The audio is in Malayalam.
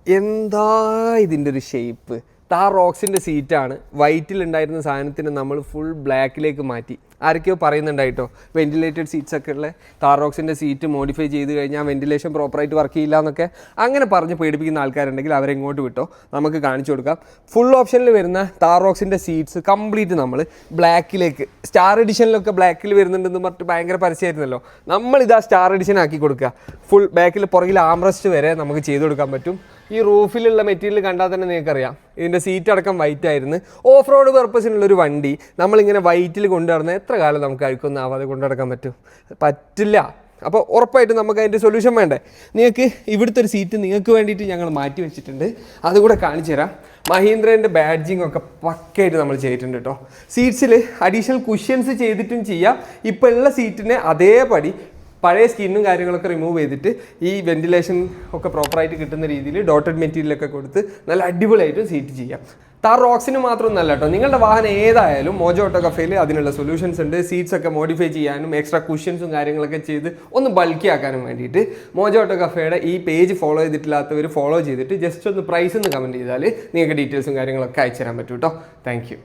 എന്താ ഇതിൻ്റെ ഒരു ഷേപ്പ്. താർ റോക്സിൻ്റെ സീറ്റാണ്. വൈറ്റിലുണ്ടായിരുന്ന സാധനത്തിന് നമ്മൾ ഫുൾ ബ്ലാക്കിലേക്ക് മാറ്റി. ആരൊക്കെയോ പറയുന്നുണ്ടായിട്ടോ വെൻറ്റിലേറ്റഡ് സീറ്റ്സ് ഒക്കെ ഉള്ള താർ റോക്സിൻ്റെ സീറ്റ് മോഡിഫൈ ചെയ്ത് കഴിഞ്ഞാൽ വെൻറ്റിലേഷൻ പ്രോപ്പറായിട്ട് വർക്ക് ചെയ്യില്ല എന്നൊക്കെ അങ്ങനെ പറഞ്ഞ് പേടിപ്പിക്കുന്ന ആൾക്കാരുണ്ടെങ്കിൽ അവരെങ്ങോട്ട് വിട്ടോ, നമുക്ക് കാണിച്ചു കൊടുക്കാം. ഫുൾ ഓപ്ഷനിൽ വരുന്ന താർ റോക്സിൻ്റെ സീറ്റ്സ് കംപ്ലീറ്റ് നമ്മൾ ബ്ലാക്കിലേക്ക്, സ്റ്റാർ എഡിഷനിലൊക്കെ ബ്ലാക്കിൽ വരുന്നുണ്ടെന്ന് പറഞ്ഞിട്ട് ഭയങ്കര പരസ്യമായിരുന്നല്ലോ. നമ്മളിതാ സ്റ്റാർ എഡിഷൻ ആക്കി കൊടുക്കുക. ഫുൾ ബാക്കിൽ പുറകിൽ ആംറസ്റ്റ് വരെ നമുക്ക് ചെയ്ത് കൊടുക്കാൻ പറ്റും. ഈ റൂഫിലുള്ള മെറ്റീരിയൽ കണ്ടാൽ തന്നെ നിങ്ങൾക്കറിയാം ഇതിൻ്റെ സീറ്റ് അടക്കം വൈറ്റ് ആയിരുന്നു. ഓഫ് റോഡ് പർപ്പസിനുള്ളൊരു വണ്ടി നമ്മളിങ്ങനെ വൈറ്റിൽ കൊണ്ടു നടന്നാൽ എത്ര കാലം നമുക്ക് അഴുക്കൊന്നും ആവാതെ കൊണ്ടു നടക്കാൻ പറ്റില്ല. അപ്പോൾ ഉറപ്പായിട്ടും നമുക്ക് അതിൻ്റെ സൊല്യൂഷൻ വേണ്ടേ. നിങ്ങൾക്ക് ഇവിടുത്തെ ഒരു സീറ്റ് നിങ്ങൾക്ക് വേണ്ടിയിട്ട് ഞങ്ങൾ മാറ്റി വെച്ചിട്ടുണ്ട്, അതുകൂടെ കാണിച്ചു തരാം. മഹീന്ദ്രേൻ്റെ ബാഡ്ജിങ് ഒക്കെ പക്കയായിട്ട് നമ്മൾ ചെയ്തിട്ടുണ്ട് കേട്ടോ. സീറ്റ്സിൽ അഡീഷണൽ കുഷ്യൻസ് ചെയ്തിട്ടും ചെയ്യാം. ഇപ്പോൾ ഉള്ള സീറ്റിനെ അതേപടി പഴയ സ്കിന്നും കാര്യങ്ങളൊക്കെ റിമൂവ് ചെയ്തിട്ട് ഈ വെൻറ്റിലേഷൻ ഒക്കെ പ്രോപ്പറായിട്ട് കിട്ടുന്ന രീതിയിൽ ഡോട്ടഡ് മെറ്റീരിയലൊക്കെ കൊടുത്ത് നല്ല അടിപൊളിയായിട്ട് സീറ്റ് ചെയ്യാം. താർ റോക്സിന് മാത്രമൊന്നല്ല കേട്ടോ, നിങ്ങളുടെ വാഹനം ഏതായാലും മോജോ ഓട്ടോ കഫേയിൽ അതിനുള്ള സൊല്യൂഷൻസ് ഉണ്ട്. സീറ്റ്സ് ഒക്കെ മോഡിഫൈ ചെയ്യാനും എക്സ്ട്രാ കുഷ്യൻസും കാര്യങ്ങളൊക്കെ ചെയ്ത് ഒന്ന് ബൾക്കി ആക്കാനും വേണ്ടിയിട്ട് മോജോ ഓട്ടോ കഫേയുടെ ഈ പേജ് ഫോളോ ചെയ്തിട്ടില്ലാത്തവർ ഫോളോ ചെയ്തിട്ട് ജസ്റ്റ് ഒന്ന് പ്രൈസ് എന്ന് കമൻറ്റ് ചെയ്താൽ നിങ്ങൾക്ക് ഡീറ്റെയിൽസും കാര്യങ്ങളൊക്കെ അയച്ചു തരാൻ പറ്റും കേട്ടോ. Thank you.